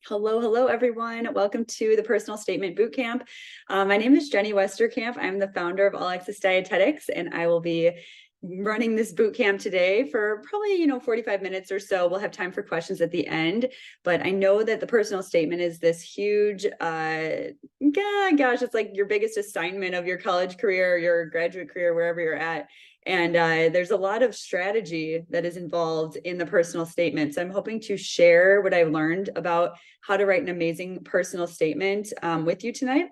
Hello, everyone. Welcome to the Personal Statement Bootcamp. My name is Jenny Westerkamp. I'm the founder of All Access Dietetics, and I will be running this bootcamp today for probably 45 minutes or so. We'll have time for questions at the end, but I know that the personal statement is this huge it's like your biggest assignment of your college career, your graduate career, wherever you're at. And there's a lot of strategy that is involved in the personal statement. So I'm hoping to share what I've learned about how to write an amazing personal statement with you tonight.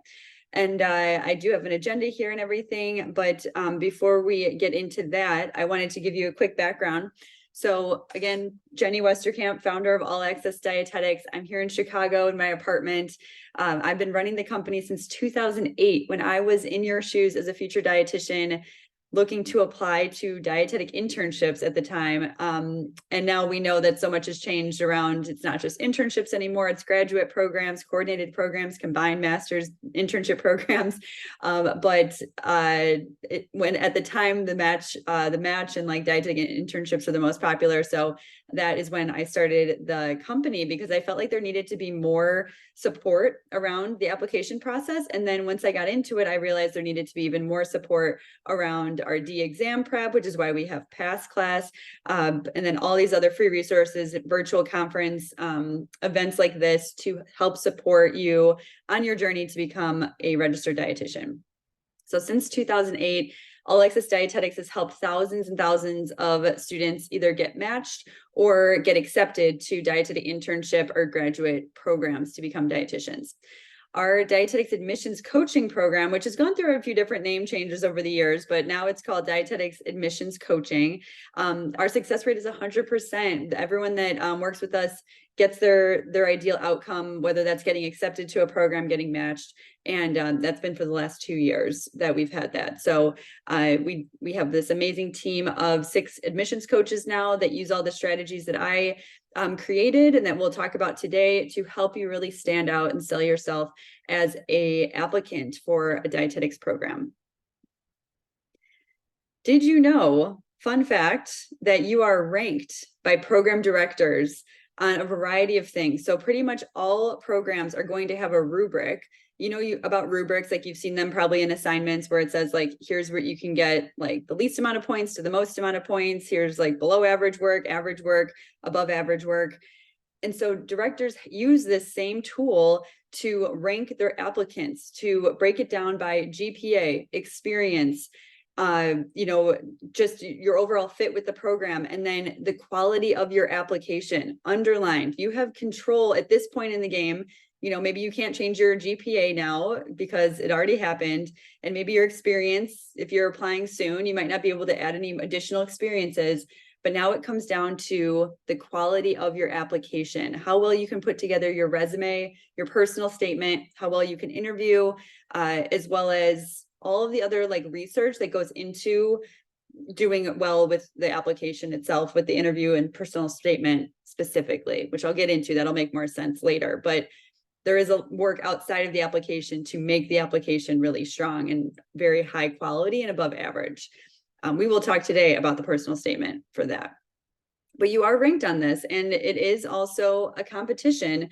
And I do have an agenda here and everything, but before we get into that, I wanted to give you a quick background. So again, Jenny Westerkamp, founder of All Access Dietetics. I'm here in Chicago in my apartment. I've been running the company since 2008 when I was in your shoes as a future dietitian, looking to apply to dietetic internships at the time. And now we know that so much has changed around. It's not just internships anymore. It's graduate programs, coordinated programs, combined master's internship programs. When at the time, the match and like dietetic internships are the most popular. So that is when I started the company, because I felt like there needed to be more support around the application process. And then once I got into it, I realized there needed to be even more support around our D exam prep, which is why we have Pass Class, and then all these other free resources, virtual conference events like this to help support you on your journey to become a registered dietitian. So since 2008, All Access Dietetics has helped thousands and thousands of students either get matched or get accepted to dietetic internship or graduate programs to become dietitians. Our dietetics admissions coaching program, which has gone through a few different name changes over the years, but now it's called Dietetics Admissions Coaching. Our success rate is 100%. Everyone that works with us gets their ideal outcome, whether that's getting accepted to a program, getting matched. And that's been for the last 2 years that we've had that. So we have this amazing team of 6 admissions coaches now that use all the strategies that I created and that we'll talk about today to help you really stand out and sell yourself as a applicant for a dietetics program. Did you know, fun fact, that you are ranked by program directors on a variety of things? So pretty much all programs are going to have a rubric. You know about rubrics, like you've seen them probably in assignments where it says like, here's where you can get like the least amount of points to the most amount of points. Here's like below average work, above average work. And so directors use this same tool to rank their applicants, to break it down by GPA, experience, just your overall fit with the program, and then the quality of your application underlined. You have control at this point in the game. Maybe you can't change your GPA now because it already happened. And maybe your experience, if you're applying soon, you might not be able to add any additional experiences. But now it comes down to the quality of your application, how well you can put together your resume, your personal statement, how well you can interview, as well as all of the other like research that goes into doing well with the application itself, with the interview and personal statement specifically, which I'll get into. That'll make more sense later. But there is a work outside of the application to make the application really strong and very high quality and above average. We will talk today about the personal statement for that. But you are ranked on this, and it is also a competition.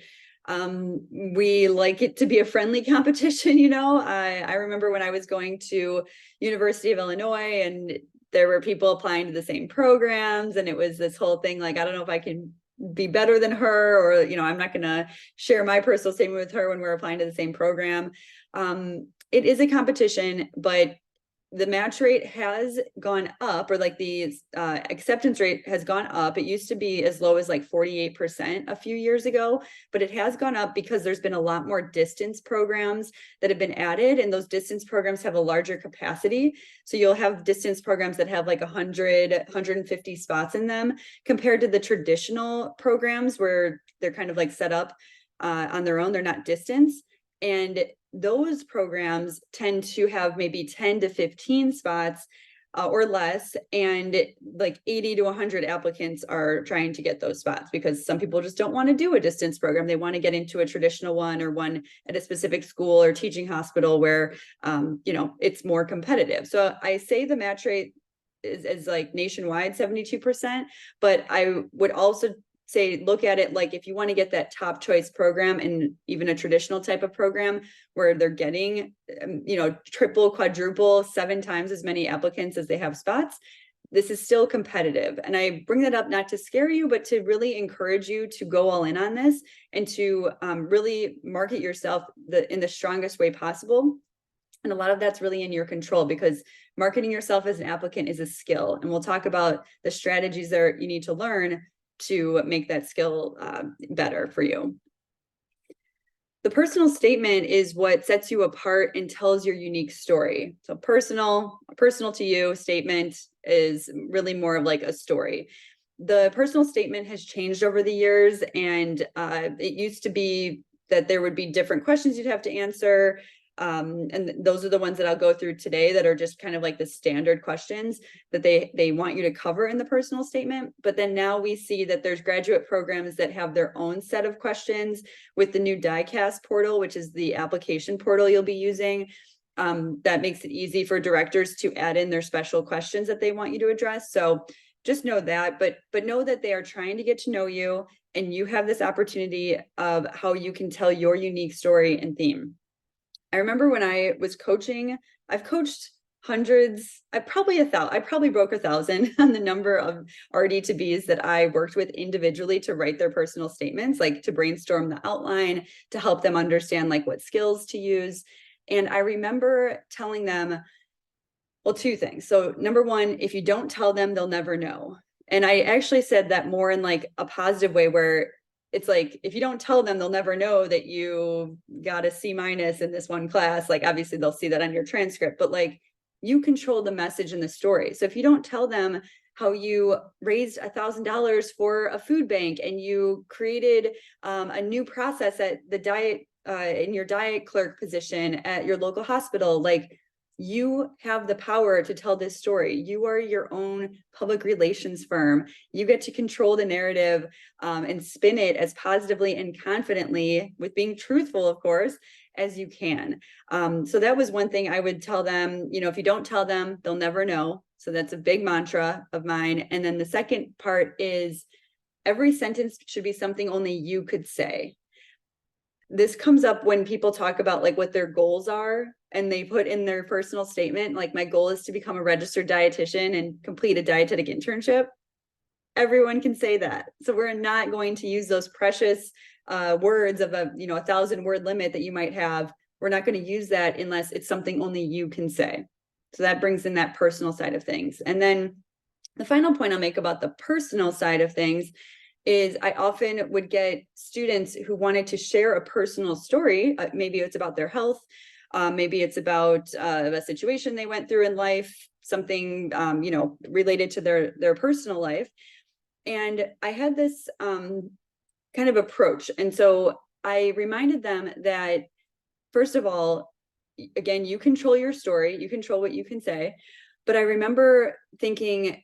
We like it to be a friendly competition. I remember when I was going to University of Illinois and there were people applying to the same programs, and it was this whole thing like, I don't know if I can be better than her, or I'm not going to share my personal statement with her when we're applying to the same program. It is a competition, but the match rate has gone up, or like the acceptance rate has gone up. It used to be as low as like 48% a few years ago, but it has gone up because there's been a lot more distance programs that have been added, and those distance programs have a larger capacity. So you'll have distance programs that have like 100, 150 spots in them, compared to the traditional programs where they're kind of like set up on their own. They're not distance. And those programs tend to have maybe 10 to 15 spots or less, and like 80 to 100 applicants are trying to get those spots because some people just don't want to do a distance program. They want to get into a traditional one, or one at a specific school or teaching hospital where, it's more competitive. So I say the match rate is like nationwide 72%, but I would also say, look at it like if you want to get that top choice program and even a traditional type of program where they're getting, triple, quadruple, 7 times as many applicants as they have spots, this is still competitive. And I bring that up not to scare you, but to really encourage you to go all in on this and to really market yourself in the strongest way possible. And a lot of that's really in your control, because marketing yourself as an applicant is a skill. And we'll talk about the strategies that you need to learn to make that skill better for you. The personal statement is what sets you apart and tells your unique story. So personal to you statement is really more of like a story. The personal statement has changed over the years, and it used to be that there would be different questions you'd have to answer. And those are the ones that I'll go through today that are just kind of like the standard questions that they want you to cover in the personal statement. But then now we see that there's graduate programs that have their own set of questions with the new DieCast portal, which is the application portal you'll be using. That makes it easy for directors to add in their special questions that they want you to address. So just know that, but know that they are trying to get to know you, and you have this opportunity of how you can tell your unique story and theme. I remember when I was coaching, I've coached hundreds, I probably broke 1,000 on the number of RD to Bs that I worked with individually to write their personal statements, like to brainstorm the outline, to help them understand like what skills to use. And I remember telling them, well, 2 things. So number 1, if you don't tell them, they'll never know. And I actually said that more in like a positive way, where it's like, if you don't tell them, they'll never know that you got a C- in this one class. Like, obviously they'll see that on your transcript, but like, you control the message and the story. So if you don't tell them how you raised $1,000 for a food bank, and you created a new process at the diet, in your diet clerk position at your local hospital, like, you have the power to tell this story. You are your own public relations firm. You get to control the narrative and spin it as positively and confidently, with being truthful, of course, as you can. So that was one thing I would tell them. If you don't tell them, they'll never know. So that's a big mantra of mine. And then the second part is, every sentence should be something only you could say. This comes up when people talk about like what their goals are, and they put in their personal statement, like, my goal is to become a registered dietitian and complete a dietetic internship. Everyone can say that. So we're not going to use those precious words of a 1,000-word limit that you might have. We're not going to use that unless it's something only you can say. So that brings in that personal side of things. And then the final point I'll make about the personal side of things is, I often would get students who wanted to share a personal story. Maybe it's about their health. Maybe it's about a situation they went through in life, something, related to their personal life. And I had this kind of approach. And so I reminded them that, first of all, again, you control your story, you control what you can say. But I remember thinking,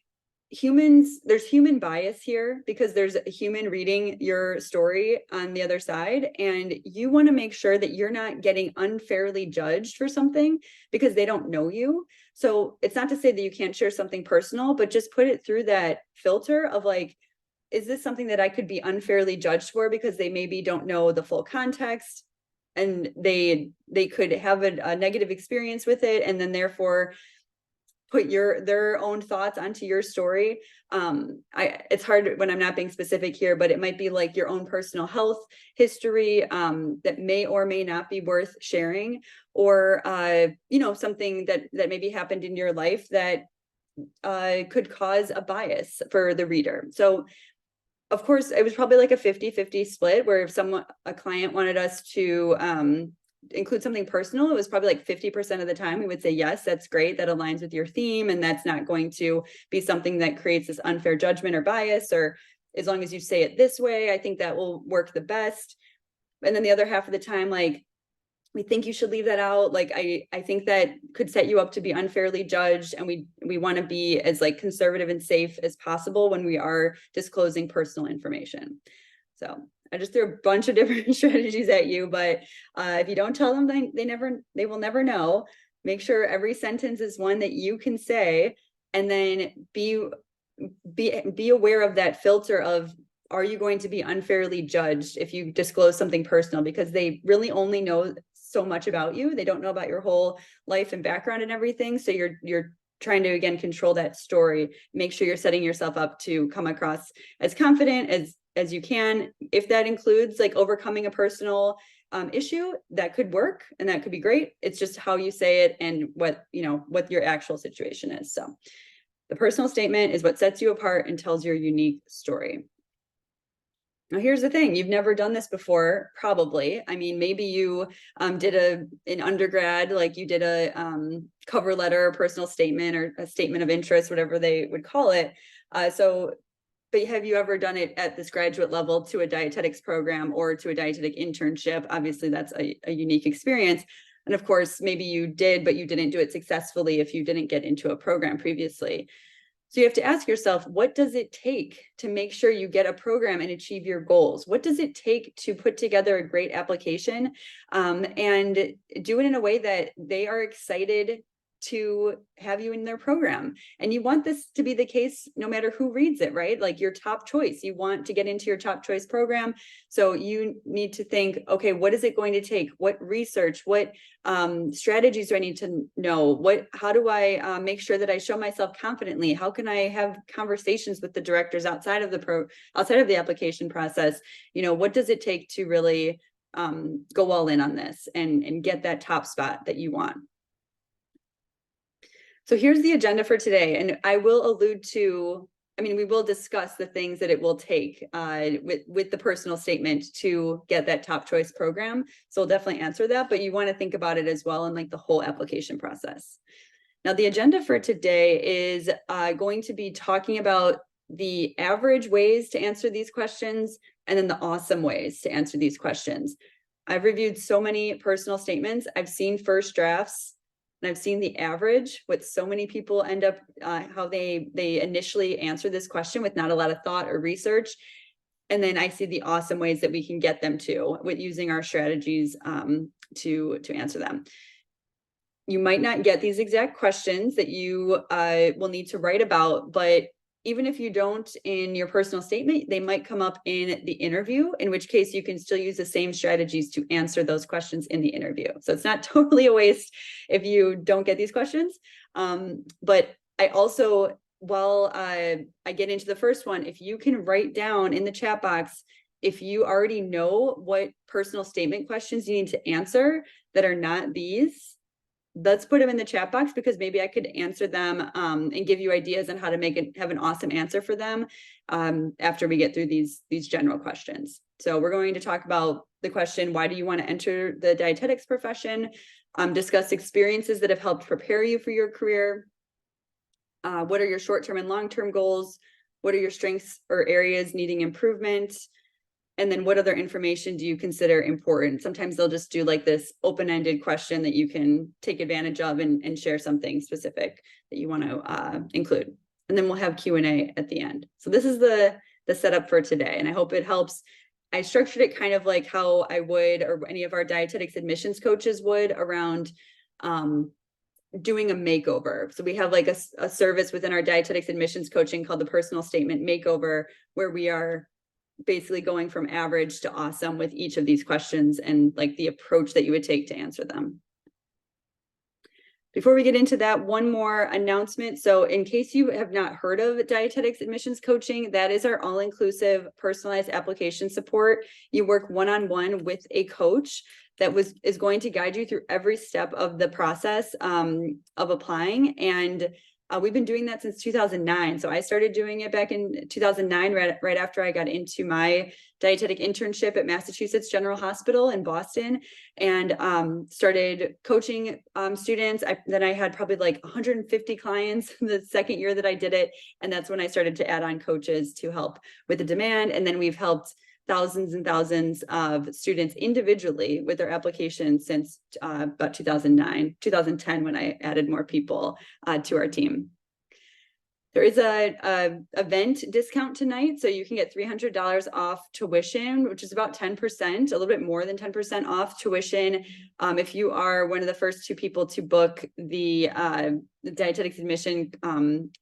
there's human bias here, because there's a human reading your story on the other side, and you want to make sure that you're not getting unfairly judged for something because they don't know you. So it's not to say that you can't share something personal, but just put it through that filter of like, is this something that I could be unfairly judged for because they maybe don't know the full context, and they could have a negative experience with it, and then therefore put their own thoughts onto your story. It's hard when I'm not being specific here, but it might be like your own personal health history that may or may not be worth sharing, or something that maybe happened in your life that could cause a bias for the reader. So of course, it was probably like a 50-50 split, where if a client wanted us to include something personal, it was probably like 50% of the time we would say, yes, that's great, that aligns with your theme, and that's not going to be something that creates this unfair judgment or bias, or as long as you say it this way, I think that will work the best. And then the other half of the time, like, we think you should leave that out. Like, I think that could set you up to be unfairly judged, and we want to be as like conservative and safe as possible when we are disclosing personal information. So I just threw a bunch of different strategies at you, but if you don't tell them, they will never know. Make sure every sentence is one that you can say, and then be aware of that filter of, are you going to be unfairly judged if you disclose something personal? Because they really only know so much about you. They don't know about your whole life and background and everything. So you're trying to, again, control that story, make sure you're setting yourself up to come across as confident as you can. If that includes like overcoming a personal issue, that could work and that could be great. It's just how you say it and what your actual situation is. So the personal statement is what sets you apart and tells your unique story. Now, here's the thing. You've never done this before, probably. I mean, maybe you did an undergrad, like you did a cover letter, personal statement, or a statement of interest, whatever they would call it. But have you ever done it at this graduate level to a dietetics program or to a dietetic internship? Obviously, that's a unique experience. And of course, maybe you did, but you didn't do it successfully if you didn't get into a program previously. So you have to ask yourself, what does it take to make sure you get a program and achieve your goals? What does it take to put together a great application and do it in a way that they are excited to have you in their program? And you want this to be the case no matter who reads it, right? Like your top choice. You want to get into your top choice program. So you need to think, okay, what is it going to take? What research, what strategies do I need to know? How do I make sure that I show myself confidently? How can I have conversations with the directors outside of the application process? What does it take to really go all in on this and get that top spot that you want? So here's the agenda for today, and I will allude to, we will discuss the things that it will take with the personal statement to get that top choice program. So we'll definitely answer that, but you want to think about it as well in like the whole application process. Now, the agenda for today is going to be talking about the average ways to answer these questions and then the awesome ways to answer these questions. I've reviewed so many personal statements. I've seen first drafts. And I've seen the average, what so many people end up, how they initially answer this question with not a lot of thought or research. And then I see the awesome ways that we can get them to with using our strategies to answer them. You might not get these exact questions that you will need to write about, but even if you don't in your personal statement, they might come up in the interview, in which case you can still use the same strategies to answer those questions in the interview. So it's not totally a waste if you don't get these questions. But I also, while I get into the first one, if you can write down in the chat box, if you already know what personal statement questions you need to answer that are not these, let's put them in the chat box, because maybe I could answer them and give you ideas on how to have an awesome answer for them after we get through these general questions. So we're going to talk about the question, why do you want to enter the dietetics profession? Discuss experiences that have helped prepare you for your career. What are your short-term and long-term goals? What are your strengths or areas needing improvement? And then what other information do you consider important? Sometimes they'll just do like this open-ended question that you can take advantage of and share something specific that you want to include. And then we'll have Q&A at the end. So this is the setup for today, and I hope it helps. I structured it kind of like how I would, or any of our dietetics admissions coaches would, around doing a makeover. So we have like a service within our dietetics admissions coaching called the Personal Statement Makeover, where we are basically going from average to awesome with each of these questions and like the approach that you would take to answer them. Before we get into that, one more announcement. So in case you have not heard of dietetics admissions coaching, that is our all-inclusive personalized application support. You work one-on-one with a coach that is going to guide you through every step of the process of applying. And we've been doing that since 2009. So I started doing it back in 2009, right after I got into my dietetic internship at Massachusetts General Hospital in Boston, and started coaching students. Then I had probably like 150 clients the second year that I did it. And that's when I started to add on coaches to help with the demand. And then we've helped thousands and thousands of students individually with their applications since about 2010, when I added more people to our team. There is a event discount tonight, so you can get $300 off tuition, which is about 10%, a little bit more than 10% off tuition. If you are one of the first 2 people to book the the dietetics admission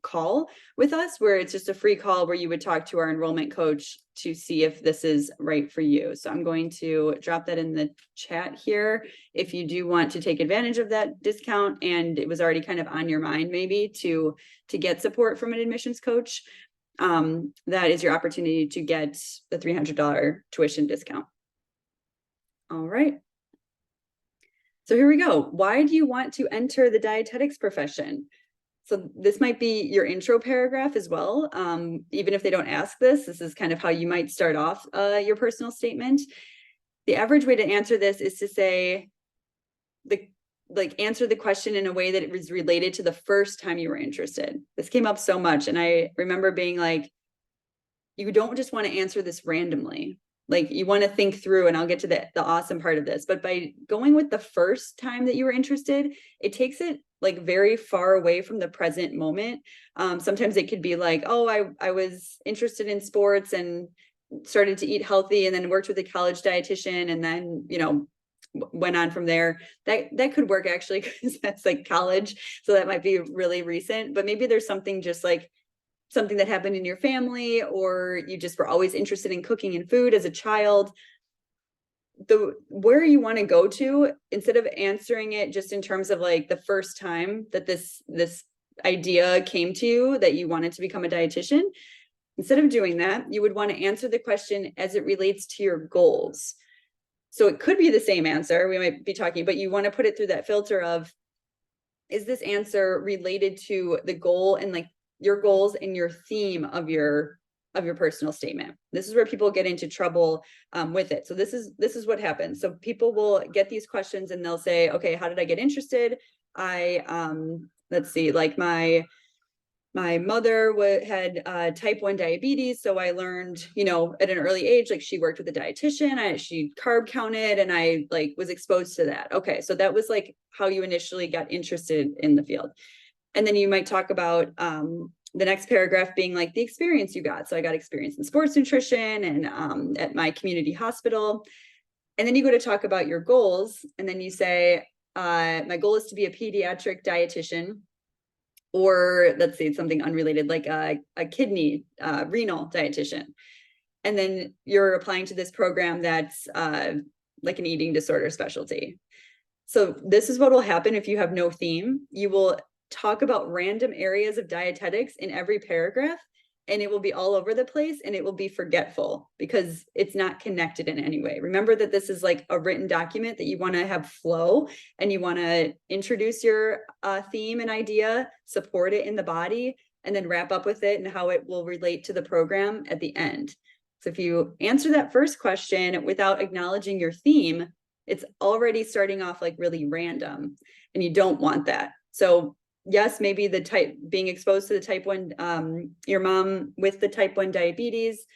call with us, where it's just a free call where you would talk to our enrollment coach to see if this is right for you. So I'm going to drop that in the chat here. If you do want to take advantage of that discount and it was already kind of on your mind maybe to get support from an admissions coach, that is your opportunity to get the $300 tuition discount. All right. So here we go. Why do you want to enter the dietetics profession? So this might be your intro paragraph as well. Even if they don't ask this, this is kind of how you might start off your personal statement. The average way to answer this is to say, answer the question in a way that it was related to the first time you were interested. This came up so much. And I remember being like, you don't just want to answer this randomly. Like you want to think through, and I'll get to the awesome part of this, but by going with the first time that you were interested, it takes it like very far away from the present moment. Sometimes it could be like, oh, I was interested in sports and started to eat healthy and then worked with a college dietitian and then, you know, went on from there. That could work actually, because that's like college. So that might be really recent, but maybe there's something just like something that happened in your family, or you just were always interested in cooking and food as a child. Where you want to go to, instead of answering it just in terms of like the first time that this idea came to you that you wanted to become a dietitian, instead of doing that, you would want to answer the question as it relates to your goals. So it could be the same answer we might be talking, but you want to put it through that filter of, is this answer related to the goal and like your goals and your theme of your personal statement? This is where people get into trouble with it. So this is what happens. So people will get these questions and they'll say, okay, how did I get interested? Let's see, like my mother had type 1 diabetes. So I learned, you know, at an early age, like she worked with a dietitian, she carb counted, and I like was exposed to that. Okay. So that was like how you initially got interested in the field. And then you might talk about the next paragraph being like the experience you got. So I got experience in sports nutrition and at my community hospital. And then you go to talk about your goals. And then you say, my goal is to be a pediatric dietitian, or let's say it's something unrelated, like a kidney, renal dietitian. And then you're applying to this program that's like an eating disorder specialty. So this is what will happen if you have no theme. You will talk about random areas of dietetics in every paragraph, and it will be all over the place and it will be forgetful because it's not connected in any way. Remember that this is like a written document that you want to have flow, and you want to introduce your theme and idea, support it in the body, and then wrap up with it and how it will relate to the program at the end. So if you answer that first question without acknowledging your theme, it's already starting off like really random, and you don't want that. So yes, maybe being exposed to the type 1, your mom with the type 1 diabetes,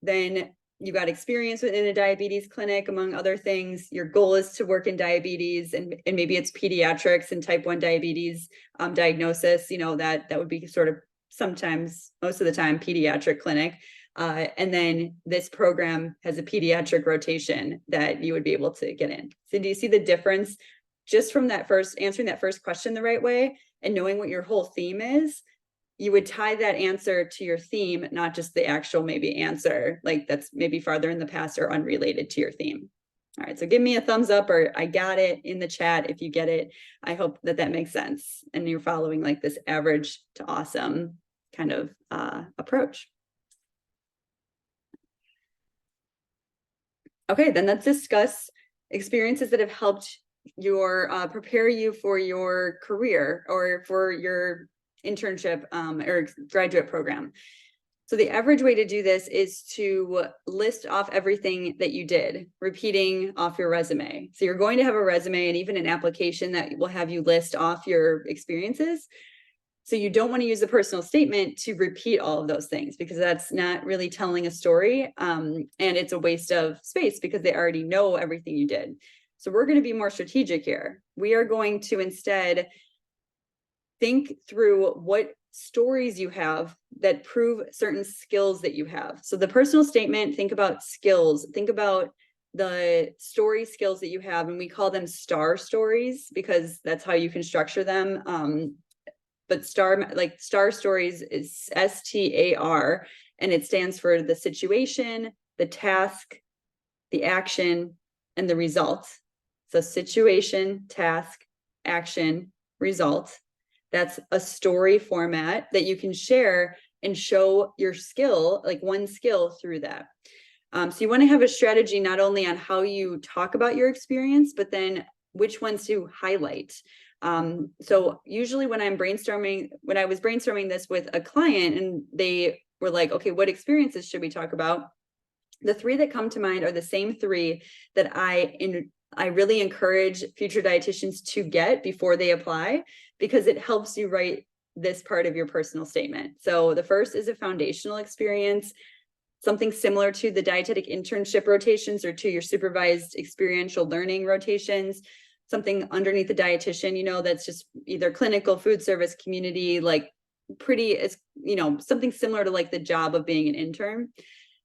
then you got experience within a diabetes clinic, among other things. Your goal is to work in diabetes, and maybe it's pediatrics and type 1 diabetes diagnosis, you know, that would be sort of sometimes, most of the time, pediatric clinic. And then this program has a pediatric rotation that you would be able to get in. So do you see the difference just from that answering that first question the right way and knowing what your whole theme is? You would tie that answer to your theme, not just the actual maybe answer, like that's maybe farther in the past or unrelated to your theme. All right, so give me a thumbs up or I got it in the chat if you get it. I hope that makes sense and you're following like this average to awesome kind of approach. Okay, then let's discuss experiences that have helped prepare you for your career or for your internship or graduate program. So the average way to do this is to list off everything that you did, repeating off your resume. So you're going to have a resume and even an application that will have you list off your experiences. So you don't want to use a personal statement to repeat all of those things because that's not really telling a story. And it's a waste of space because they already know everything you did. So we're going to be more strategic here. We are going to instead think through what stories you have that prove certain skills that you have. So the personal statement, think about skills, think about the story skills that you have, and we call them star stories because that's how you can structure them. but STAR stories is STAR, and it stands for the situation, the task, the action, and the result. So situation, task, action, result. That's a story format that you can share and show your skill, like one skill through that. So you want to have a strategy not only on how you talk about your experience, but then which ones to highlight. So usually when I was brainstorming this with a client and they were like, okay, what experiences should we talk about? The three that come to mind are the same three that I really encourage future dietitians to get before they apply, because it helps you write this part of your personal statement. So the first is a foundational experience, something similar to the dietetic internship rotations or to your supervised experiential learning rotations, something underneath the dietitian, that's just either clinical, food service, community, like something similar to like the job of being an intern.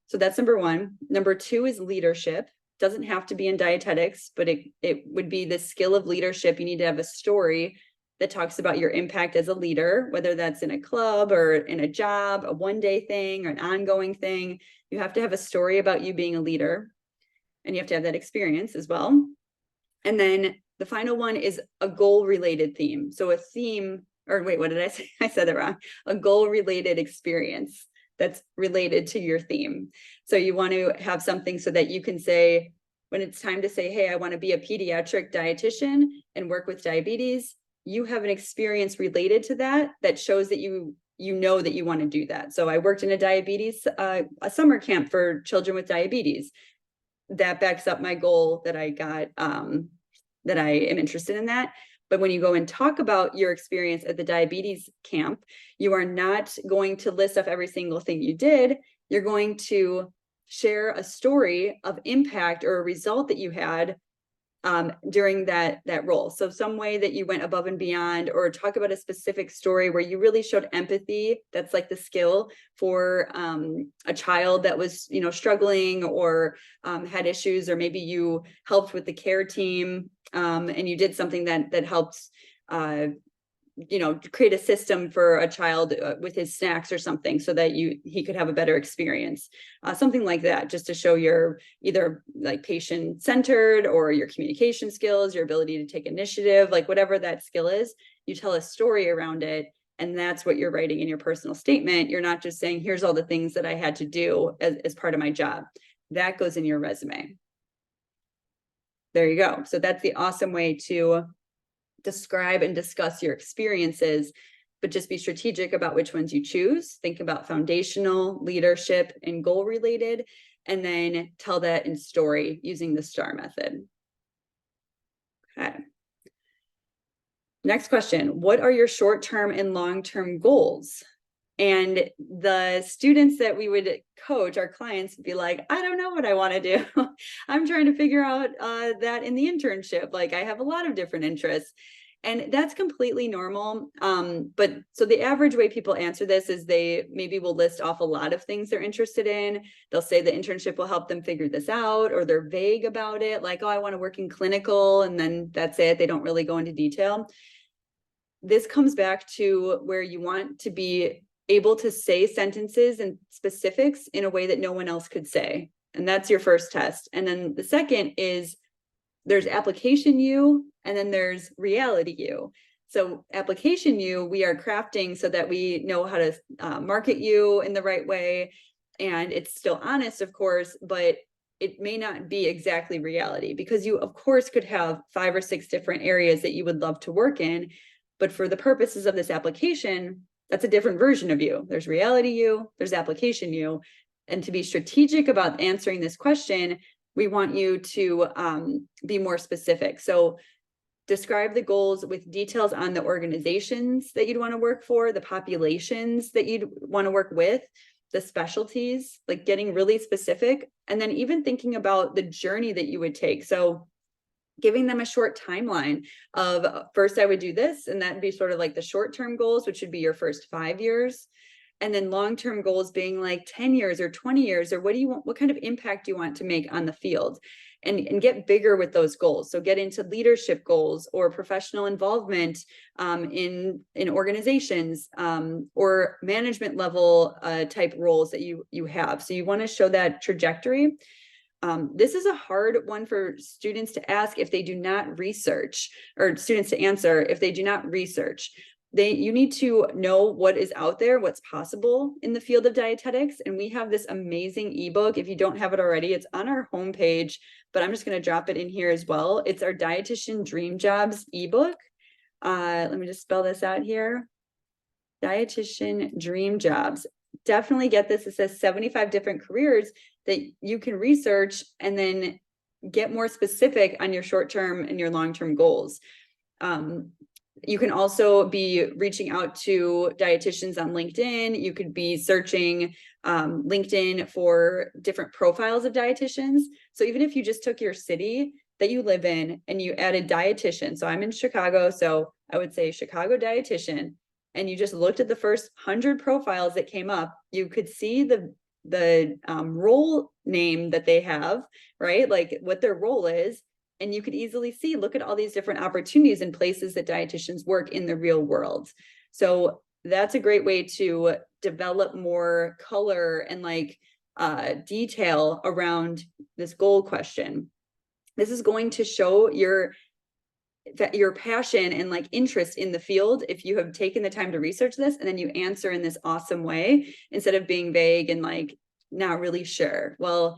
So that's number one. Number two is leadership. Doesn't have to be in dietetics, but it would be the skill of leadership. You need to have a story that talks about your impact as a leader, whether that's in a club or in a job, a one-day thing or an ongoing thing. You have to have a story about you being a leader, and you have to have that experience as well. And then the final one is a goal-related theme. So a theme, or wait, what did I say? I said it wrong. A goal-related experience that's related to your theme. So you want to have something so that you can say, when it's time to say, hey, I want to be a pediatric dietitian and work with diabetes, you have an experience related to that shows that you know that you want to do that. So I worked in a diabetes, a summer camp for children with diabetes. That backs up my goal that I got, that I am interested in that. But when you go and talk about your experience at the diabetes camp, you are not going to list off every single thing you did. You're going to share a story of impact or a result that you had during that role. So some way that you went above and beyond, or talk about a specific story where you really showed empathy. That's like the skill for a child that was, struggling or had issues, or maybe you helped with the care team and you did something that helps create a system for a child with his snacks or something, so that he could have a better experience, something like that, just to show your either like patient centered or your communication skills, your ability to take initiative, like whatever that skill is, you tell a story around it. And that's what you're writing in your personal statement. You're not just saying, here's all the things that I had to do as part of my job. That goes in your resume. There you go. So that's the awesome way to describe and discuss your experiences, but just be strategic about which ones you choose. Think about foundational, leadership, and goal related, and then tell that in story using the STAR method. Okay. Next question. What are your short-term and long-term goals? And the students that we would coach, our clients, would be like, I don't know what I want to do. I'm trying to figure out that in the internship. Like, I have a lot of different interests. And that's completely normal. But so the average way people answer this is they maybe will list off a lot of things they're interested in. They'll say the internship will help them figure this out, or they're vague about it. Like, oh, I want to work in clinical, and then that's it. They don't really go into detail. This comes back to where you want to be able to say sentences and specifics in a way that no one else could say. And that's your first test. And then the second is there's application you, and then there's reality you. So application you, we are crafting so that we know how to market you in the right way. And it's still honest, of course, but it may not be exactly reality, because you, of course, could have 5 or 6 different areas that you would love to work in. But for the purposes of this application, that's a different version of you. There's reality you, there's application you. And to be strategic about answering this question, we want you to be more specific. So describe the goals with details on the organizations that you'd want to work for, the populations that you'd want to work with, the specialties, like getting really specific, and then even thinking about the journey that you would take. So giving them a short timeline of first I would do this, and that'd be sort of like the short-term goals, which would be your first 5 years. And then long-term goals being like 10 years or 20 years, or what do you want, what kind of impact do you want to make on the field? and get bigger with those goals. So get into leadership goals or professional involvement in organizations or management level type roles that you have. So you want to show that trajectory. This is a hard one for students to ask if they do not research, or students to answer if they do not research. You need to know what is out there, what's possible in the field of dietetics. And we have this amazing ebook. If you don't have it already, it's on our homepage, but I'm just going to drop it in here as well. It's our Dietitian Dream Jobs ebook. Let me just spell this out here. Dietitian Dream Jobs. Definitely get this. It says 75 different careers that you can research and then get more specific on your short-term and your long-term goals. You can also be reaching out to dietitians on LinkedIn. You could be searching LinkedIn for different profiles of dietitians. So even if you just took your city that you live in and you added dietitian, so I'm in Chicago, so I would say Chicago dietitian, and you just looked at the first 100 profiles that came up, you could see the role name that they have, right? Like what their role is. And you could easily see, look at all these different opportunities and places that dietitians work in the real world. So that's a great way to develop more color and like detail around this goal question. This is going to show your passion and like interest in the field if you have taken the time to research this and then you answer in this awesome way instead of being vague and like not really sure. Well,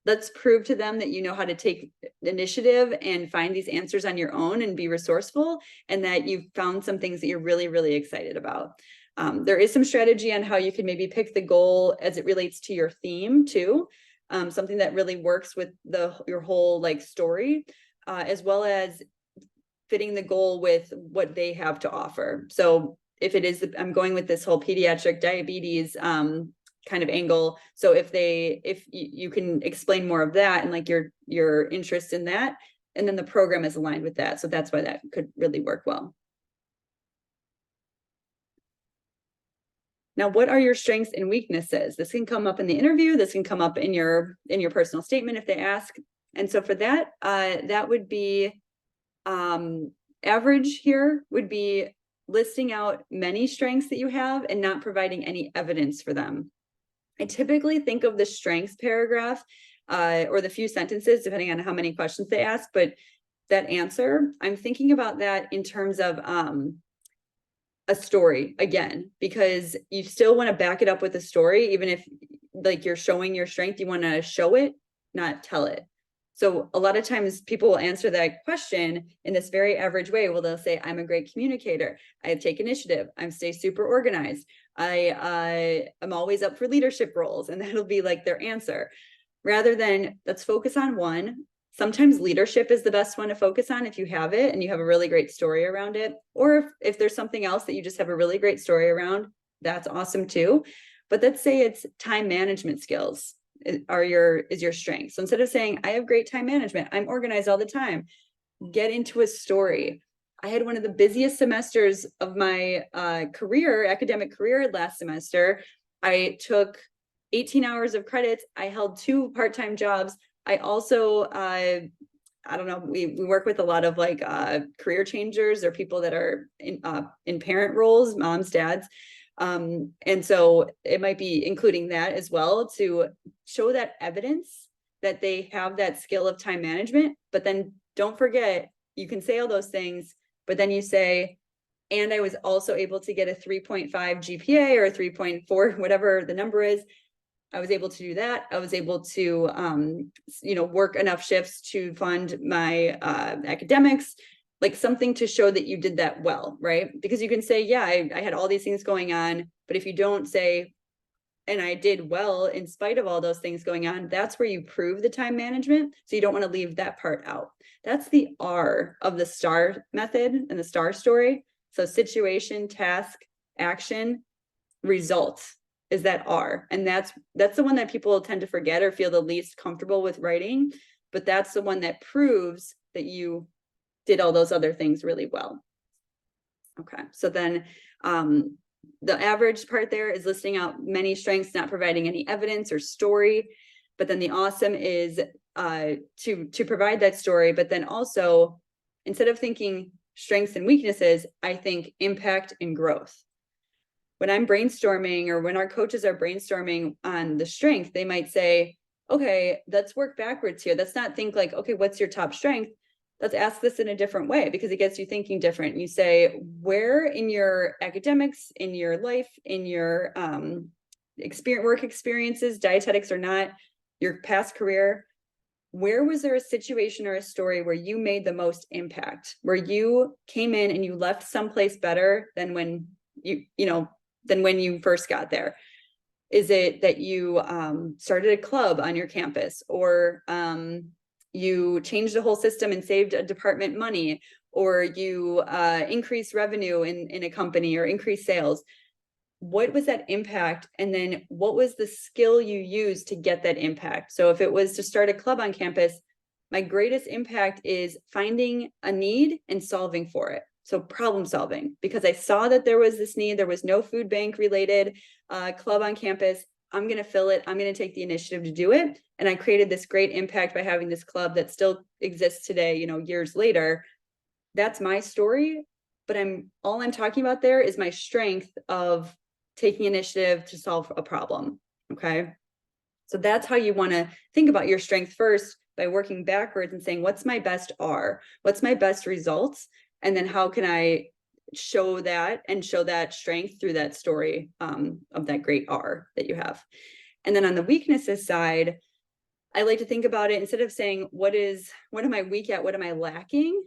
let's prove to them that you know how to take initiative and find these answers on your own and be resourceful, and that you've found some things that you're really, really excited about. There is some strategy on how you can maybe pick the goal as it relates to your theme too. Something that really works with your whole like story, as well as fitting the goal with what they have to offer. So if it is, I'm going with this whole pediatric diabetes kind of angle. So if you can explain more of that and like your interest in that, and then the program is aligned with that. So that's why that could really work well. Now, what are your strengths and weaknesses? This can come up in the interview. This can come up in your personal statement if they ask. And so for that, that would be average here would be listing out many strengths that you have and not providing any evidence for them. I typically think of the strengths paragraph or the few sentences, depending on how many questions they ask, but that answer, I'm thinking about that in terms of a story again, because you still want to back it up with a story, even if like you're showing your strength, you want to show it, not tell it. So a lot of times people will answer that question in this very average way. Well, they'll say, I'm a great communicator. I take initiative. I stay super organized. I'm always up for leadership roles. And that'll be like their answer. Rather than let's focus on one. Sometimes leadership is the best one to focus on if you have it and you have a really great story around it. Or if there's something else that you just have a really great story around, that's awesome too. But let's say it's time management skills is your strength. So instead of saying, I have great time management, I'm organized all the time, get into a story. I had one of the busiest semesters of my academic career last semester. I took 18 hours of credits. I held 2 part-time jobs. I also, I don't know, we work with a lot of like career changers or people that are in parent roles, moms, dads. And so it might be including that as well to show that evidence that they have that skill of time management. But then don't forget, you can say all those things, but then you say, and I was also able to get a 3.5 GPA or a 3.4, whatever the number is. I was able to do that. I was able to, work enough shifts to fund my academics, like something to show that you did that well, right? Because you can say, yeah, I had all these things going on, but if you don't say, and I did well in spite of all those things going on, that's where you prove the time management. So you don't want to leave that part out. That's the R of the STAR method and the STAR story. So situation, task, action, result is that R. And that's the one that people tend to forget or feel the least comfortable with writing, but that's the one that proves that you did all those other things really well. Okay, so then the average part there is listing out many strengths, not providing any evidence or story. But then the awesome is to provide that story. But then also, instead of thinking strengths and weaknesses, I think impact and growth. When I'm brainstorming, or when our coaches are brainstorming on the strength, they might say, okay, let's work backwards here. Let's not think like, okay, what's your top strength? Let's ask this in a different way, because it gets you thinking different. You say, where in your academics, in your life, in your work experiences, dietetics or not, your past career, where was there a situation or a story where you made the most impact, where you came in and you left someplace better than when than when you first got there? Is it that you started a club on your campus, or you changed the whole system and saved a department money, or you increased revenue in a company or increased sales? What was that impact? And then what was the skill you used to get that impact? So if it was to start a club on campus, my greatest impact is finding a need and solving for it. So problem solving, because I saw that there was this need, there was no food bank related club on campus. I'm going to fill it. I'm going to take the initiative to do it. And I created this great impact by having this club that still exists today, years later. That's my story. But all I'm talking about there is my strength of taking initiative to solve a problem. Okay. So that's how you want to think about your strength first, by working backwards and saying, what's my best R? What's my best results? And then how can I show that and show that strength through that story of that great R that you have? And then on the weaknesses side, I like to think about it, instead of saying, what am I weak at? What am I lacking?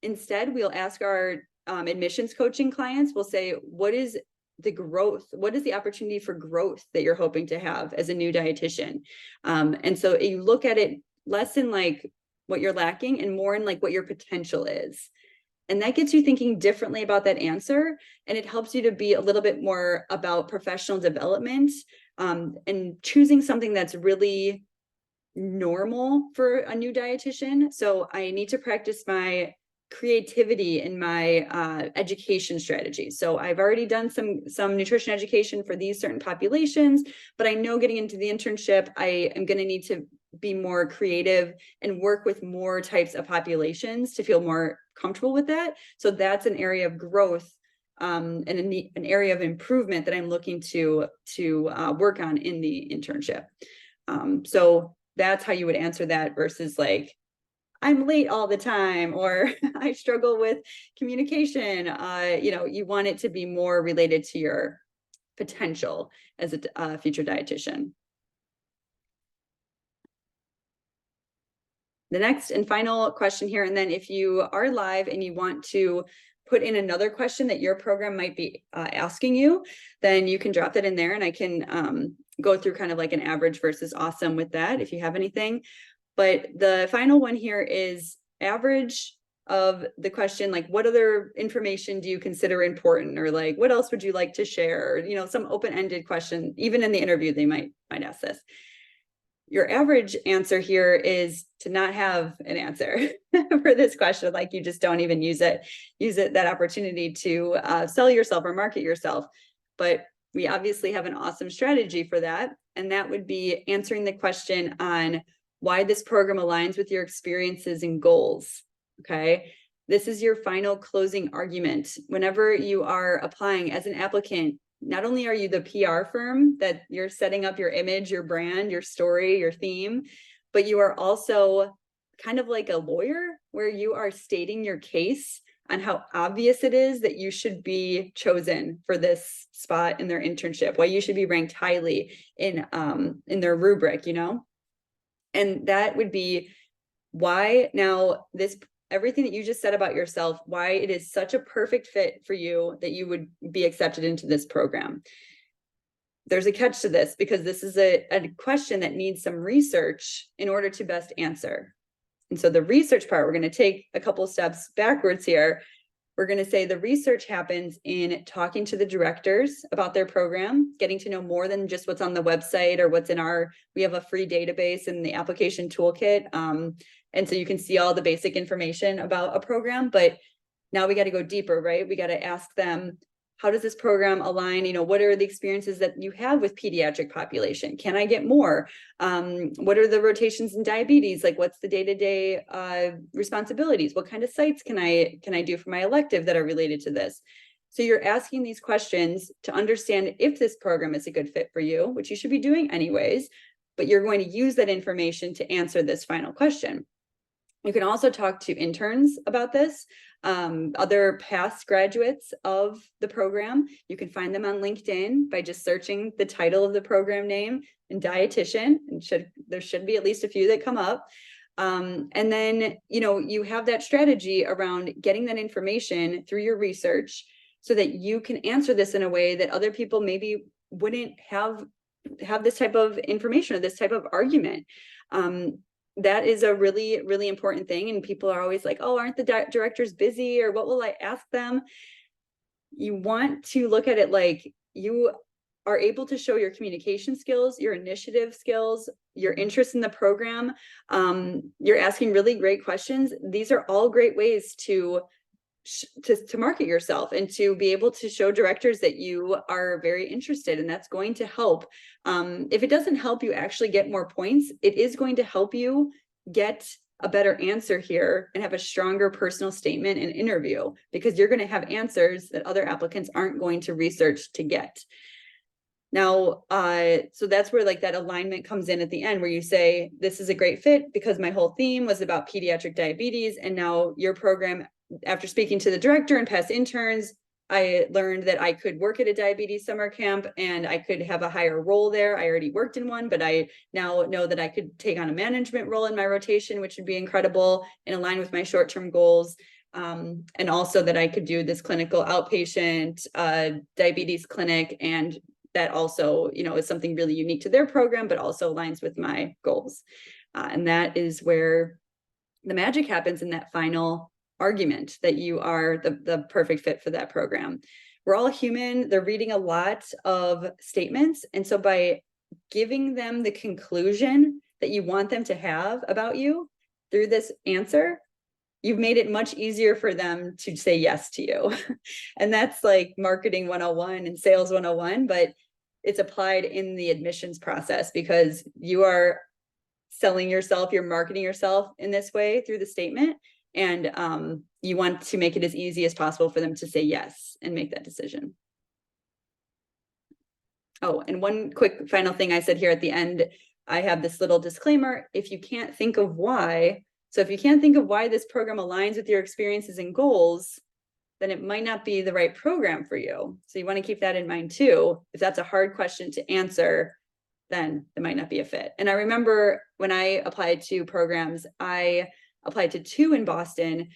Instead, we'll ask our admissions coaching clients, we'll say, what is the growth? What is the opportunity for growth that you're hoping to have as a new dietitian? And so you look at it less in like what you're lacking and more in like what your potential is. And that gets you thinking differently about that answer. And it helps you to be a little bit more about professional development and choosing something that's really normal for a new dietitian. So I need to practice my creativity in my education strategy. So I've already done some nutrition education for these certain populations, but I know getting into the internship, I am going to need to be more creative and work with more types of populations to feel more comfortable with that. So that's an area of growth and an area of improvement that I'm looking to work on in the internship. So that's how you would answer that, versus like, I'm late all the time, or I struggle with communication. You want it to be more related to your potential as a future dietitian. The next and final question here, and then if you are live and you want to put in another question that your program might be asking you, then you can drop that in there, and I can go through kind of like an average versus awesome with that if you have anything. But the final one here is average of the question, like, what other information do you consider important, or like, what else would you like to share? Or, some open-ended question. Even in the interview, they might ask this. Your average answer here is to not have an answer for this question. Like, you just don't even use it that opportunity to sell yourself or market yourself. But we obviously have an awesome strategy for that. And that would be answering the question on why this program aligns with your experiences and goals. Okay. This is your final closing argument. Whenever you are applying as an applicant, not only are you the PR firm that you're setting up your image, your brand, your story, your theme, but you are also kind of like a lawyer, where you are stating your case on how obvious it is that you should be chosen for this spot in their internship, why you should be ranked highly in their rubric, And that would be why now everything that you just said about yourself, why it is such a perfect fit for you that you would be accepted into this program. There's a catch to this, because this is a question that needs some research in order to best answer. And so the research part, we're going to take a couple of steps backwards here. We're going to say the research happens in talking to the directors about their program, getting to know more than just what's on the website or what's in we have a free database in the application toolkit. And so you can see all the basic information about a program, but now we got to go deeper, right? We got to ask them, how does this program align? What are the experiences that you have with pediatric population? Can I get more? What are the rotations in diabetes? Like, what's the day-to-day responsibilities? What kind of sites can I do for my elective that are related to this? So you're asking these questions to understand if this program is a good fit for you, which you should be doing anyways, but you're going to use that information to answer this final question. You can also talk to interns about this, other past graduates of the program. You can find them on LinkedIn by just searching the title of the program name and dietitian, and there should be at least a few that come up. And then, you have that strategy around getting that information through your research so that you can answer this in a way that other people maybe wouldn't have this type of information or this type of argument. That is a really, really important thing. And people are always like, oh, aren't the directors busy, or what will I ask them? You want to look at it like you are able to show your communication skills, your initiative skills, your interest in the program. You're asking really great questions. These are all great ways to market yourself and to be able to show directors that you are very interested, and that's going to help. If it doesn't help you actually get more points, it is going to help you get a better answer here and have a stronger personal statement and interview, because you're going to have answers that other applicants aren't going to research to get. Now, so that's where like that alignment comes in at the end, where you say, this is a great fit because my whole theme was about pediatric diabetes, and now your program, after speaking to the director and past interns, I learned that I could work at a diabetes summer camp and I could have a higher role there. I already worked in one, but I now know that I could take on a management role in my rotation, which would be incredible and align with my short-term goals. And also that I could do this clinical outpatient diabetes clinic, and that also, is something really unique to their program, but also aligns with my goals. And that is where the magic happens, in that final argument that you are the perfect fit for that program. We're all human. They're reading a lot of statements. And so by giving them the conclusion that you want them to have about you through this answer, you've made it much easier for them to say yes to you. And that's like marketing 101 and sales 101, but it's applied in the admissions process, because you are selling yourself, you're marketing yourself in this way through the statement. And you want to make it as easy as possible for them to say yes and make that decision. Oh, and one quick final thing I said here at the end, I have this little disclaimer. If you can't think of why, so if you can't think of why this program aligns with your experiences and goals, then it might not be the right program for you. So you want to keep that in mind too. If that's a hard question to answer, then it might not be a fit. And I remember when I applied to programs, I applied to 2 in Boston,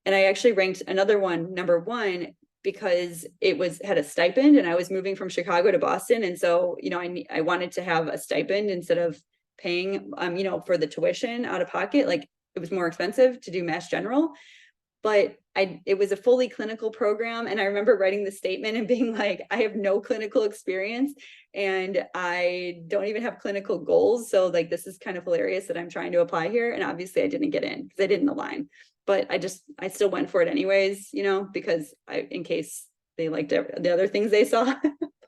and I actually ranked another one number 1 because it had a stipend, and I was moving from Chicago to Boston. And so, I wanted to have a stipend instead of paying, for the tuition out of pocket. Like, it was more expensive to do Mass General, but it was a fully clinical program. And I remember writing the statement and being like, I have no clinical experience and I don't even have clinical goals. So like, this is kind of hilarious that I'm trying to apply here. And obviously I didn't get in because I didn't align, but I still went for it anyways, because in case they liked the other things they saw,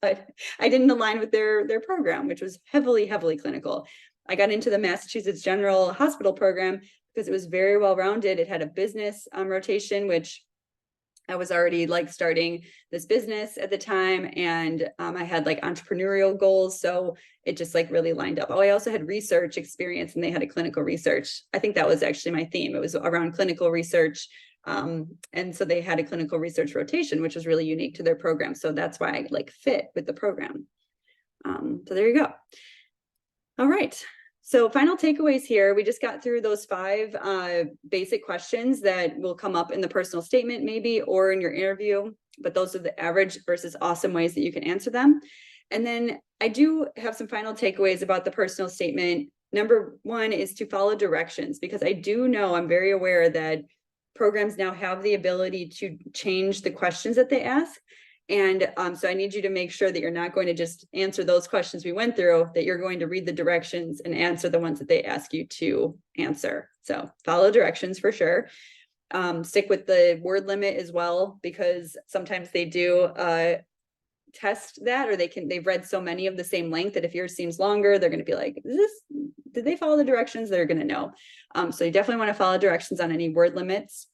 but I didn't align with their program, which was heavily, heavily clinical. I got into the Massachusetts General Hospital program because it was very well-rounded. It had a business rotation, which I was already like starting this business at the time. And I had like entrepreneurial goals. So it just like really lined up. Oh, I also had research experience, and they had a clinical research. I think that was actually my theme. It was around clinical research. And so they had a clinical research rotation, which was really unique to their program. So that's why I like fit with the program. So there you go. All right. So final takeaways here. We just got through those 5 basic questions that will come up in the personal statement maybe, or in your interview, but those are the average versus awesome ways that you can answer them. And then I do have some final takeaways about the personal statement. Number 1 is to follow directions, because I do know, I'm very aware that programs now have the ability to change the questions that they ask. And so I need you to make sure that you're not going to just answer those questions we went through, that you're going to read the directions and answer the ones that they ask you to answer. So follow directions for sure. Stick with the word limit as well, because sometimes they do test that, or they've read so many of the same length that if yours seems longer, they're going to be like, did they follow the directions? They're going to know. So you definitely want to follow directions on any word limits.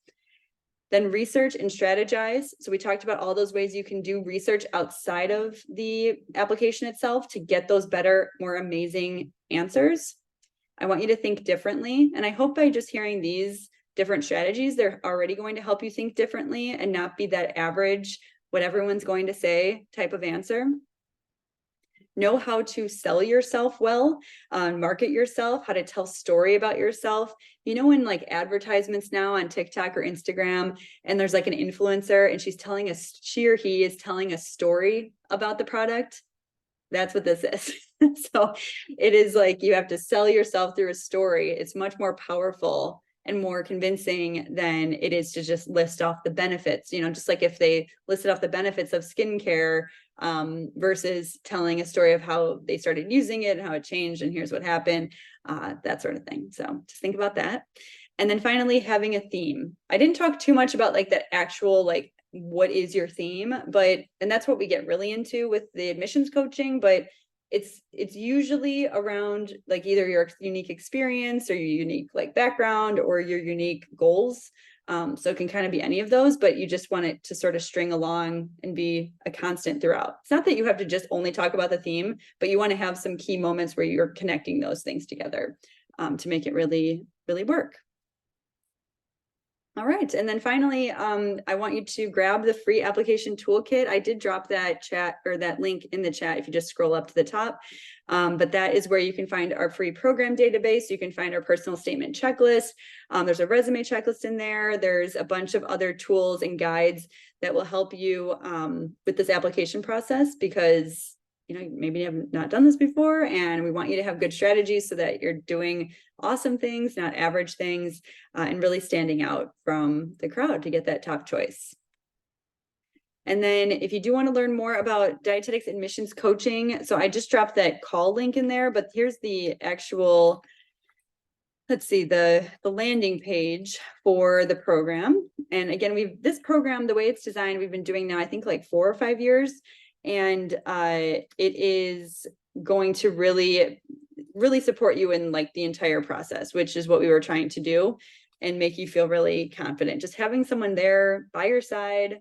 Then research and strategize. So we talked about all those ways you can do research outside of the application itself to get those better, more amazing answers. I want you to think differently. And I hope by just hearing these different strategies, they're already going to help you think differently and not be that average, what everyone's going to say type of answer. Know how to sell yourself well, market yourself, how to tell story about yourself. You know, in like advertisements now on TikTok or Instagram, and there's like an influencer and she or he is telling a story about the product. That's what this is. So it is like you have to sell yourself through a story. It's much more powerful and more convincing than it is to just list off the benefits. You know, just like if they listed off the benefits of skincare versus telling a story of how they started using it and how it changed and here's what happened, that sort of thing. So just think about that. And then finally, having a theme. I didn't talk too much about like the actual, like, what is your theme, and that's what we get really into with the admissions coaching, but it's usually around like either your unique experience or your unique like background or your unique goals. So it can kind of be any of those, but you just want it to sort of string along and be a constant throughout. It's not that you have to just only talk about the theme, but you want to have some key moments where you're connecting those things together to make it really, really work. All right. And then finally, I want you to grab the free application toolkit. I did drop that chat or that link in the chat if you just scroll up to the top. But that is where you can find our free program database. You can find our personal statement checklist. There's a resume checklist in there. There's a bunch of other tools and guides that will help you with this application process, because you know, maybe you have not done this before, and we want you to have good strategies so that you're doing awesome things, not average things, and really standing out from the crowd to get that top choice. And then if you do want to learn more about dietetics admissions coaching, so I just dropped that call link in there, but here's the actual, let's see, the landing page for the program. And again, this program, the way it's designed, we've been doing now, I think like 4 or 5 years. And it is going to really, really support you in like the entire process, which is what we were trying to do, and make you feel really confident. Just having someone there by your side,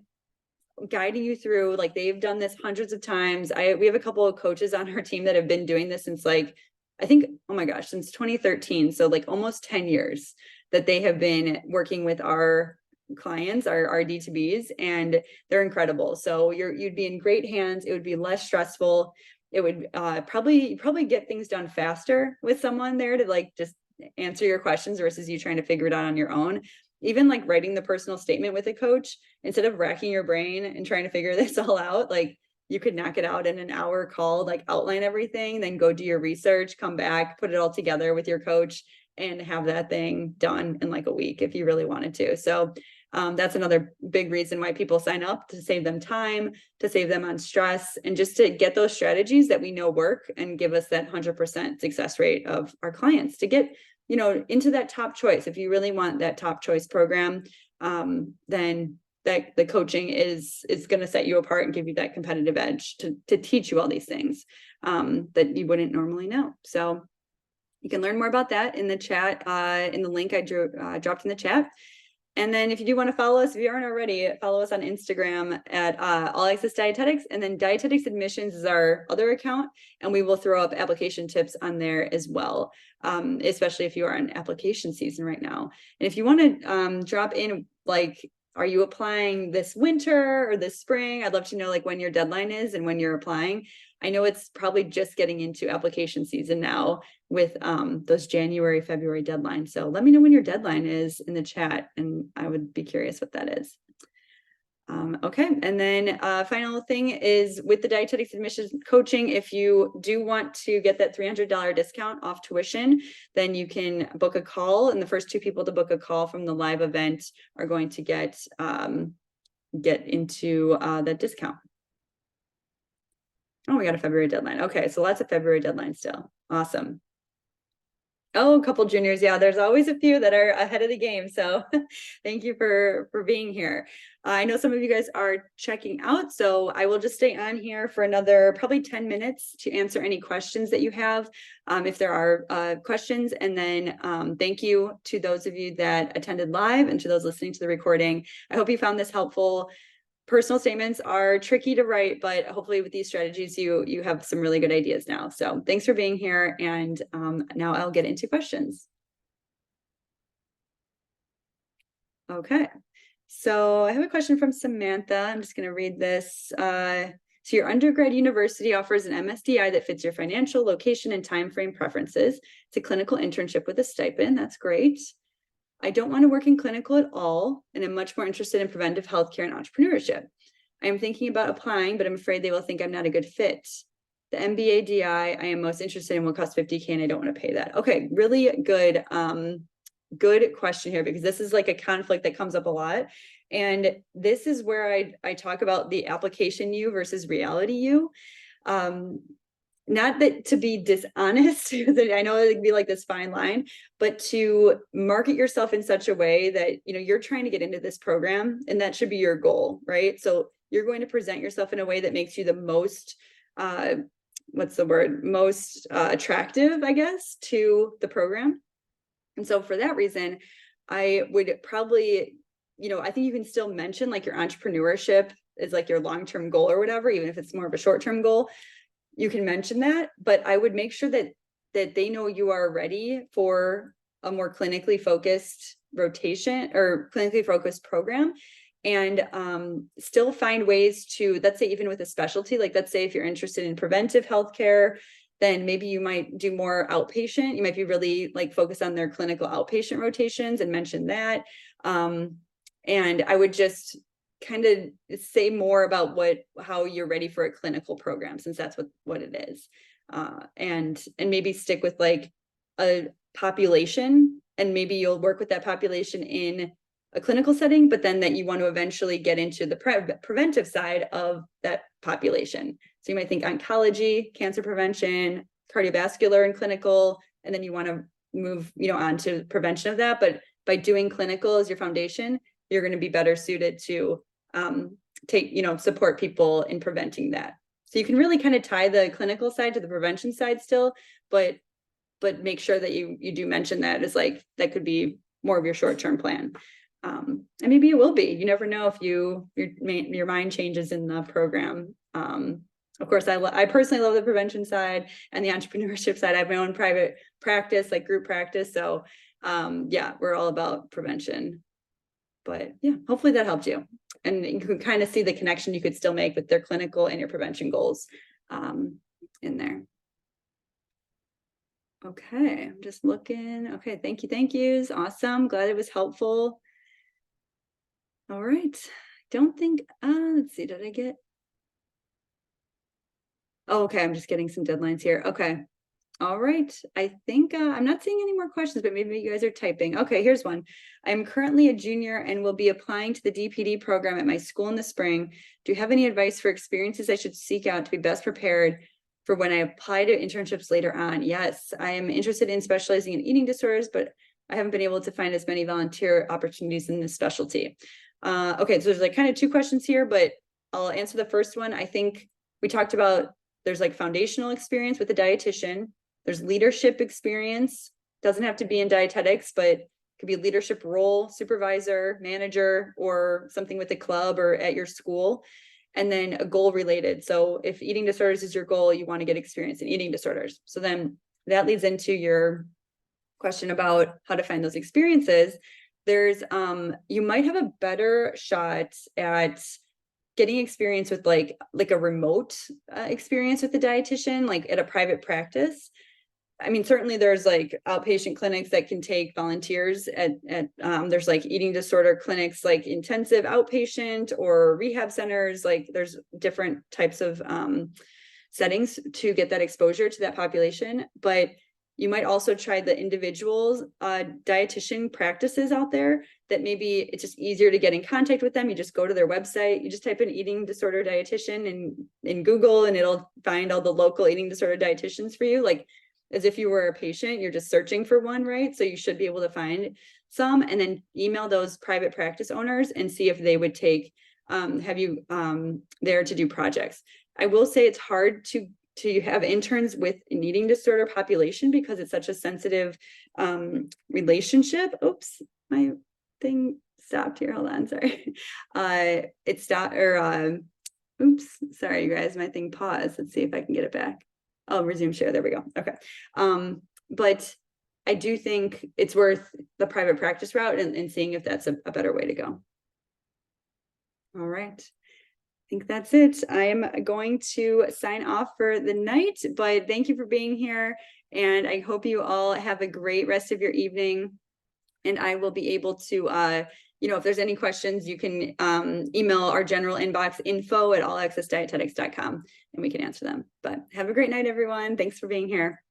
guiding you through, like they've done this hundreds of times. We have a couple of coaches on our team that have been doing this since like, I think, oh my gosh, since 2013. So like almost 10 years that they have been working with our clients, our D2Bs, and they're incredible. So you'd be in great hands. It would be less stressful. It would probably get things done faster with someone there to like just answer your questions versus you trying to figure it out on your own. Even like writing the personal statement with a coach, instead of racking your brain and trying to figure this all out, like you could knock it out in an hour call, like outline everything, then go do your research, come back, put it all together with your coach, and have that thing done in like a week if you really wanted to. So that's another big reason why people sign up, to save them time, to save them on stress, and just to get those strategies that we know work and give us that 100% success rate of our clients to get, you know, into that top choice. If you really want that top choice program, then that the coaching is going to set you apart and give you that competitive edge to teach you all these things that you wouldn't normally know. So you can learn more about that in the chat, in the link I dropped in the chat. And then if you do want to follow us, if you aren't already, follow us on Instagram at All Access Dietetics. And then Dietetics Admissions is our other account. And we will throw up application tips on there as well, especially if you are in application season right now. And if you want to drop in, like, are you applying this winter or this spring? I'd love to know like when your deadline is and when you're applying. I know it's probably just getting into application season now with those January, February deadlines. So let me know when your deadline is in the chat, and I would be curious what that is. Okay, and then final thing is with the dietetics admissions coaching, if you do want to get that $300 discount off tuition, then you can book a call, and the first 2 people to book a call from the live event are going to get into that discount. Oh, we got a February deadline. Okay, so lots of February deadline still. Awesome. Oh, a couple juniors. Yeah, there's always a few that are ahead of the game. So thank you for being here. I know some of you guys are checking out, so I will just stay on here for another probably 10 minutes to answer any questions that you have, if there are questions. And then thank you to those of you that attended live and to those listening to the recording. I hope you found this helpful. Personal statements are tricky to write, but hopefully with these strategies, you have some really good ideas now. So thanks for being here. And now I'll get into questions. Okay. So I have a question from Samantha. I'm just going to read this. So your undergrad university offers an MSDI that fits your financial, location, and time frame preferences. It's a clinical internship with a stipend. That's great. I don't want to work in clinical at all, and I'm much more interested in preventive healthcare and entrepreneurship. I am thinking about applying, but I'm afraid they will think I'm not a good fit. The MBA DI I am most interested in will cost $50K and I don't want to pay that. Okay, really good, good question here, because this is like a conflict that comes up a lot. And this is where I talk about the application you versus reality you. Not that to be dishonest, because I know it can be like this fine line, but to market yourself in such a way that, you know, you're trying to get into this program and that should be your goal, right? So you're going to present yourself in a way that makes you the most, what's the word, most attractive, I guess, to the program. And so for that reason, I would probably, you know, I think you can still mention like your entrepreneurship is like your long-term goal or whatever, even if it's more of a short-term goal. You can mention that, but I would make sure that they know you are ready for a more clinically focused rotation or clinically focused program, and still find ways to, let's say, even with a specialty, like let's say if you're interested in preventive healthcare, then maybe you might do more outpatient. You might be really like focused on their clinical outpatient rotations and mention that. And I would just kind of say more about how you're ready for a clinical program, since that's what it is. And maybe stick with like a population, and maybe you'll work with that population in a clinical setting, but then that you want to eventually get into the preventive side of that population. So you might think oncology, cancer prevention, cardiovascular and clinical, and then you want to move, you know, on to prevention of that. But by doing clinical as your foundation, you're going to be better suited to support people in preventing that. So you can really kind of tie the clinical side to the prevention side still, but make sure that you do mention that as like, that could be more of your short-term plan. And maybe it will be, you never know if your mind changes in the program. Of course, I personally love the prevention side and the entrepreneurship side. I have my own private practice, like group practice. So yeah, we're all about prevention. But yeah, hopefully that helped you. And you can kind of see the connection you could still make with their clinical and your prevention goals in there. Okay, I'm just looking. Okay, thank yous. Awesome. Glad it was helpful. All right. Don't think, let's see, did I get? Oh, okay, I'm just getting some deadlines here. Okay. All right. I think I'm not seeing any more questions, but maybe you guys are typing. Okay, here's one. I'm currently a junior and will be applying to the DPD program at my school in the spring. Do you have any advice for experiences I should seek out to be best prepared for when I apply to internships later on? Yes, I am interested in specializing in eating disorders, but I haven't been able to find as many volunteer opportunities in this specialty. Okay, so there's like kind of two questions here, but I'll answer the first one. I think we talked about there's like foundational experience with a dietitian. There's leadership experience, doesn't have to be in dietetics, but it could be a leadership role, supervisor, manager, or something with the club or at your school. And then a goal related. So if eating disorders is your goal, you want to get experience in eating disorders. So then that leads into your question about how to find those experiences. There's, you might have a better shot at getting experience with like a remote experience with the dietitian, like at a private practice. I mean, certainly there's like outpatient clinics that can take volunteers there's like eating disorder clinics, like intensive outpatient or rehab centers. Like there's different types of settings to get that exposure to that population. But you might also try the individual dietitian practices out there that maybe it's just easier to get in contact with them. You just go to their website, you just type in eating disorder dietitian in Google, and it'll find all the local eating disorder dietitians for you. Like as if you were a patient, you're just searching for one, right? So you should be able to find some, and then email those private practice owners and see if they would take, have you there to do projects. I will say it's hard to have interns with an eating disorder population because it's such a sensitive relationship. Oops, my thing stopped here. Hold on, sorry. It stopped, or oops, sorry, you guys, my thing paused. Let's see if I can get it back. I'll resume share. There we go. Okay. But I do think it's worth the private practice route and seeing if that's a better way to go. All right. I think that's it. I am going to sign off for the night, but thank you for being here. And I hope you all have a great rest of your evening. And I will be able to, you know, if there's any questions, you can email our general inbox, info@allaccessdietetics.com, and we can answer them. But have a great night, everyone. Thanks for being here.